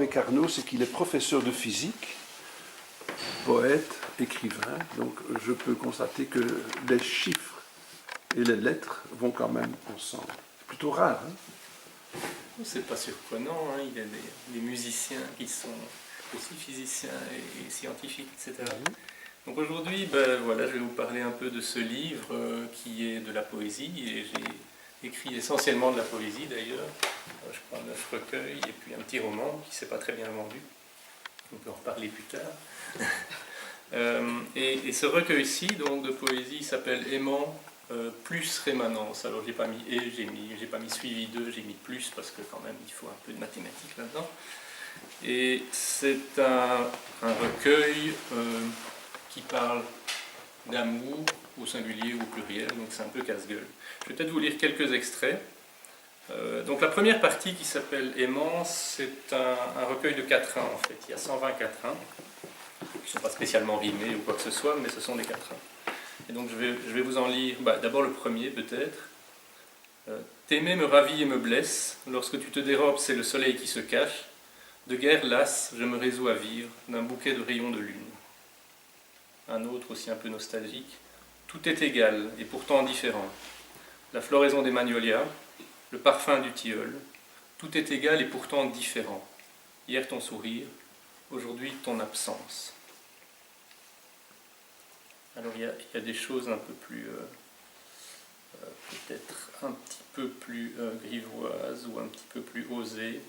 avec Arnaud, c'est qu'il est professeur de physique, poète, écrivain, donc je peux constater que les chiffres et les lettres vont quand même ensemble. C'est plutôt rare, hein? C'est pas surprenant, hein. Il y a des musiciens qui sont aussi physiciens et scientifiques, etc. Donc aujourd'hui, voilà, je vais vous parler un peu de ce livre qui est de la poésie, et j'ai écrit essentiellement de la poésie d'ailleurs. Je prends 9 recueils et puis un petit roman qui ne s'est pas très bien vendu. On peut en reparler plus tard. Et ce recueil-ci, donc de poésie, il s'appelle Aimant plus rémanence. Alors j'ai pas mis et, j'ai pas mis suivi de, j'ai mis plus parce que quand même il faut un peu de mathématiques là-dedans. Et c'est un recueil qui parle d'amour au singulier ou au pluriel, donc c'est un peu casse-gueule. Je vais peut-être vous lire quelques extraits. Donc la première partie qui s'appelle Aimant, c'est un recueil de quatrains en fait. Il y a 120 quatrains, qui ne sont pas spécialement rimés ou quoi que ce soit, mais ce sont des quatrains. Et donc je vais vous en lire d'abord le premier peut-être. T'aimer me ravit et me blesse, lorsque tu te dérobes c'est le soleil qui se cache, de guerre lasse je me résous à vivre d'un bouquet de rayons de lune. Un autre aussi un peu nostalgique. Tout est égal et pourtant différent. La floraison des magnolias, le parfum du tilleul, tout est égal et pourtant différent. Hier ton sourire, aujourd'hui ton absence. Alors il y a des choses un peu plus, peut-être un petit peu plus grivoises ou un petit peu plus osées.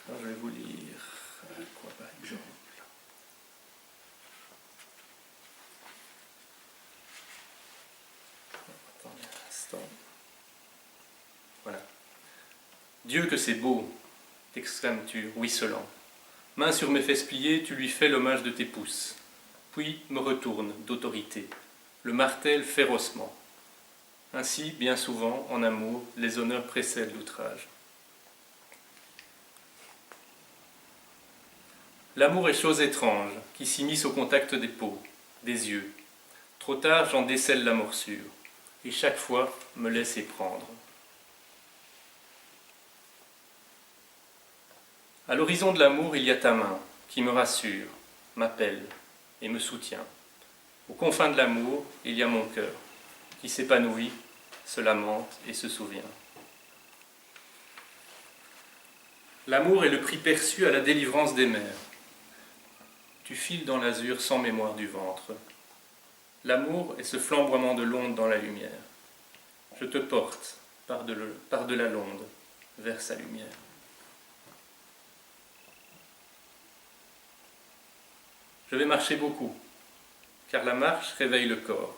Alors je vais vous lire quoi par exemple. Attendez un instant. Voilà. Dieu que c'est beau, t'exclames-tu, ruisselant. Main sur mes fesses pliées, tu lui fais l'hommage de tes pouces. Puis me retourne, d'autorité, le martèle férocement. Ainsi, bien souvent, en amour, les honneurs précèdent l'outrage. L'amour est chose étrange, qui s'immisce au contact des peaux, des yeux. Trop tard, j'en décèle la morsure, et chaque fois me laisse éprendre. À l'horizon de l'amour, il y a ta main, qui me rassure, m'appelle et me soutient. Aux confins de l'amour, il y a mon cœur, qui s'épanouit, se lamente et se souvient. L'amour est le prix perçu à la délivrance des mers. Tu files dans l'azur sans mémoire du ventre. L'amour est ce flamboiement de l'onde dans la lumière. Je te porte, par-delà l'onde, vers sa lumière. Je vais marcher beaucoup, car la marche réveille le corps.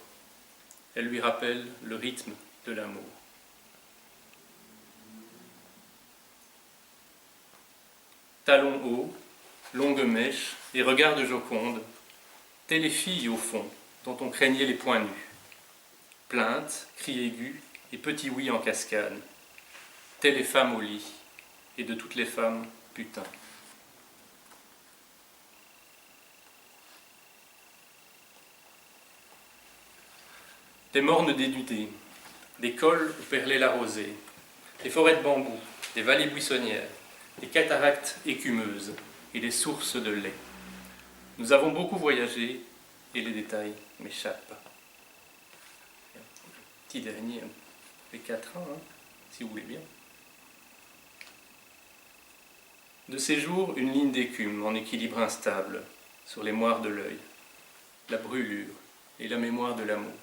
Elle lui rappelle le rythme de l'amour. Talons hauts, longue mèche et regard de Joconde, telles les filles au fond, dont on craignait les poings nus. Plaintes, cris aigus et petits oui en cascade, telles les femmes au lit, et de toutes les femmes, putain. Des mornes dénudées, des cols où perlait la rosée, des forêts de bambous, des vallées buissonnières, des cataractes écumeuses et des sources de lait. Nous avons beaucoup voyagé et les détails m'échappent. Petit dernier, les 4 ans, si vous voulez bien. De ces jours, une ligne d'écume en équilibre instable sur les moires de l'œil, la brûlure et la mémoire de l'amour.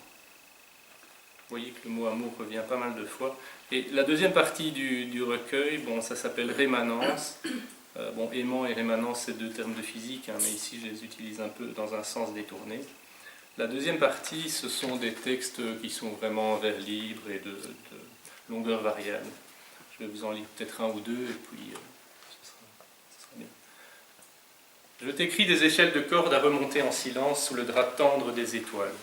Vous voyez que le mot amour revient pas mal de fois. Et la deuxième partie du recueil, ça s'appelle rémanence. Aimant et rémanence, c'est 2 termes de physique, mais ici je les utilise un peu dans un sens détourné. La deuxième partie, ce sont des textes qui sont vraiment en vers libre et de longueur variable. Je vais vous en lire peut-être 1 ou 2, et puis ce sera bien. Je t'écris des échelles de cordes à remonter en silence sous le drap tendre des étoiles.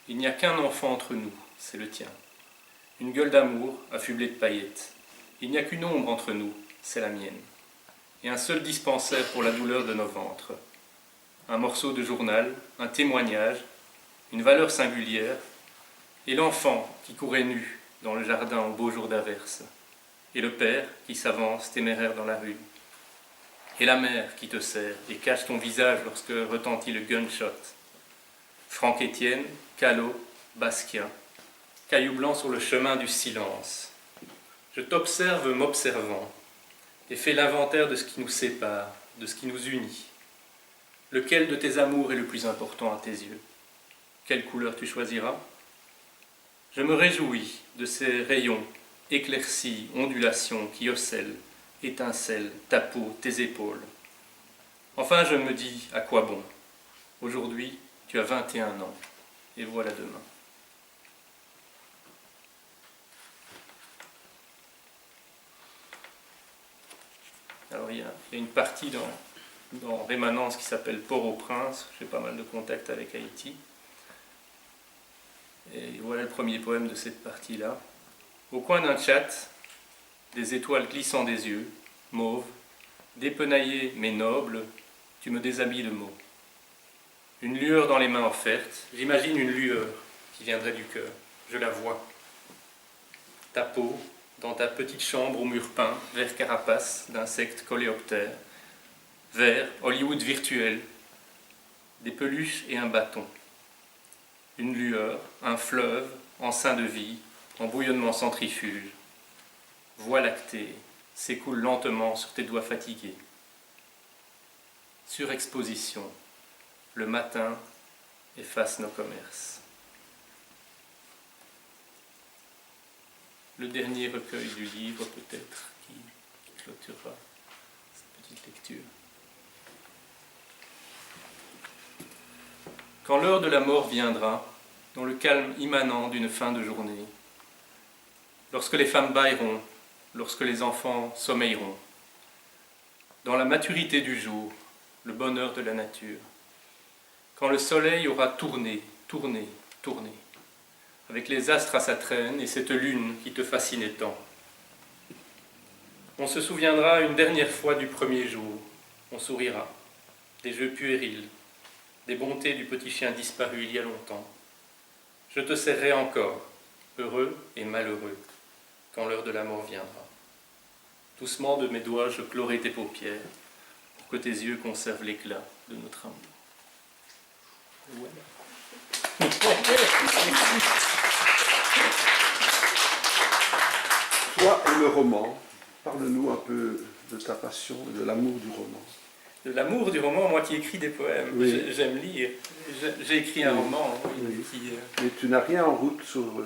Il n'y a qu'un enfant entre nous, c'est le tien. Une gueule d'amour affublée de paillettes. Il n'y a qu'une ombre entre nous, c'est la mienne. Et un seul dispensaire pour la douleur de nos ventres. Un morceau de journal, un témoignage, une valeur singulière, et l'enfant qui courait nu dans le jardin au beau jour d'averse. et le père qui s'avance téméraire dans la rue, et la mère qui te serre et cache ton visage lorsque retentit le gunshot. Franck Étienne, Callot, Basquiat, caillou blanc sur le chemin du silence. Je t'observe m'observant et fais l'inventaire de ce qui nous sépare, de ce qui nous unit. Lequel de tes amours est le plus important à tes yeux? Quelle couleur tu choisiras? Je me réjouis de ces rayons, éclaircies, ondulations qui ocellent, étincellent ta peau, tes épaules. Enfin, je me dis, à quoi bon? Aujourd'hui, tu as 21 ans, et voilà demain. Alors, il y a une partie dans Rémanence qui s'appelle Port-au-Prince. J'ai pas mal de contacts avec Haïti. Et voilà le premier poème de cette partie-là. Au coin d'un chat, des étoiles glissant des yeux, mauves, dépenaillées mais nobles, tu me déshabilles de mots. Une lueur dans les mains offertes, j'imagine une lueur qui viendrait du cœur, je la vois. Ta peau, dans ta petite chambre au mur peint, vert carapace d'insectes coléoptères, vert, Hollywood virtuel, des peluches et un bâton. Une lueur, un fleuve, en sein de vie, en bouillonnement centrifuge. Voie lactée s'écoule lentement sur tes doigts fatigués. Surexposition, le matin efface nos commerces. Le dernier recueil du livre, peut-être, qui clôturera cette petite lecture. Quand l'heure de la mort viendra, dans le calme immanent d'une fin de journée, lorsque les femmes bâilleront, lorsque les enfants sommeilleront, dans la maturité du jour, le bonheur de la nature, quand le soleil aura tourné, tourné, tourné, avec les astres à sa traîne et cette lune qui te fascinait tant. On se souviendra une dernière fois du premier jour, on sourira, des jeux puérils, des bontés du petit chien disparu il y a longtemps. Je te serrerai encore, heureux et malheureux, quand l'heure de la mort viendra. Doucement de mes doigts, je clorai tes paupières, pour que tes yeux conservent l'éclat de notre amour. Voilà. Toi et le roman, parle-nous un peu de ta passion et de l'amour du roman. De l'amour du roman, moi qui écris des poèmes, Oui. J'aime lire. J'ai écrit un Oui. roman. Oui. Qui, Mais tu n'as rien en route sur...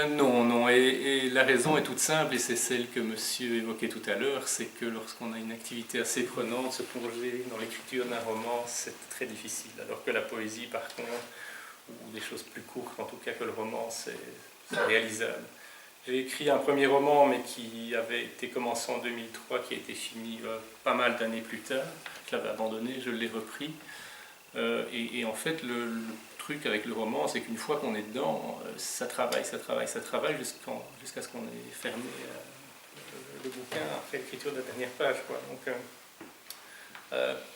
non, et la raison est toute simple, et c'est celle que monsieur évoquait tout à l'heure, c'est que lorsqu'on a une activité assez prenante, se plonger dans l'écriture d'un roman, c'est très difficile, alors que la poésie, par contre, ou des choses plus courtes, en tout cas que le roman, c'est réalisable. J'ai écrit un premier roman, mais qui avait été commencé en 2003, qui a été fini pas mal d'années plus tard. Je l'avais abandonné, je l'ai repris. Et en fait, le truc avec le roman, c'est qu'une fois qu'on est dedans, ça travaille jusqu'à ce qu'on ait fermé le bouquin après l'écriture de la dernière page, quoi. Donc,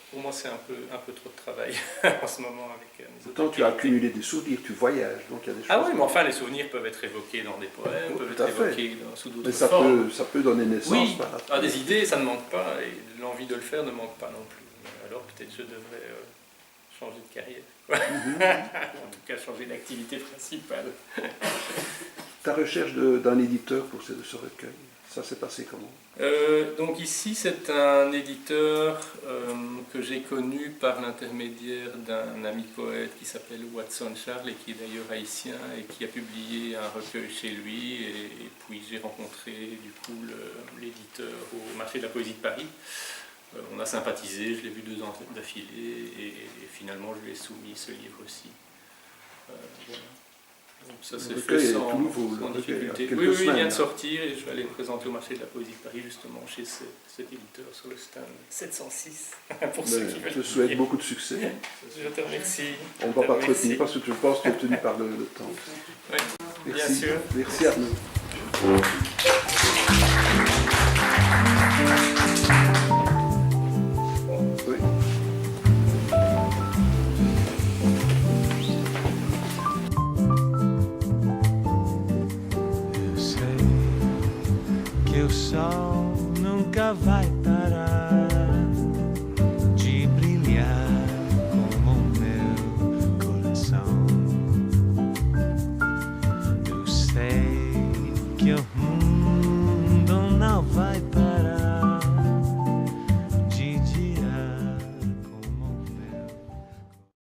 pour moi, c'est un peu trop de travail en ce moment avec mes autres. Pourtant, tu as accumulé des souvenirs, tu voyages, donc il y a des choses... Ah oui, mais enfin, les souvenirs peuvent être évoqués dans des poèmes, Oui, peuvent tout à être fait. évoqués sous d'autres Mais ça formes. ça peut donner naissance Oui, par après. des idées, ça ne manque pas, et l'envie de le faire ne manque pas non plus. Alors peut-être je devrais changer de carrière, quoi. En tout cas, changer d'activité principale. Ta recherche d'un éditeur pour ce recueil, ça s'est passé comment? Donc ici, c'est un éditeur que j'ai connu par l'intermédiaire d'un ami poète qui s'appelle Watson Charles et qui est d'ailleurs haïtien et qui a publié un recueil chez lui. Et puis j'ai rencontré du coup l'éditeur au Marché de la Poésie de Paris. On a sympathisé, je l'ai vu 2 ans d'affilée et finalement je lui ai soumis ce livre aussi. Voilà. Donc ça s'est fait sans difficulté. Oui, il vient de sortir et je vais aller le présenter au Marché de la Poésie de Paris justement chez cet éditeur sur le stand 706 pour ceux qui veulent. Je te souhaite beaucoup de succès. Je te remercie. On ne va pas te retenir parce que je pense que tu es tenu par le temps. Oui, Merci. bien sûr. Merci Arnaud. Oui. You say, que o sol nunca vai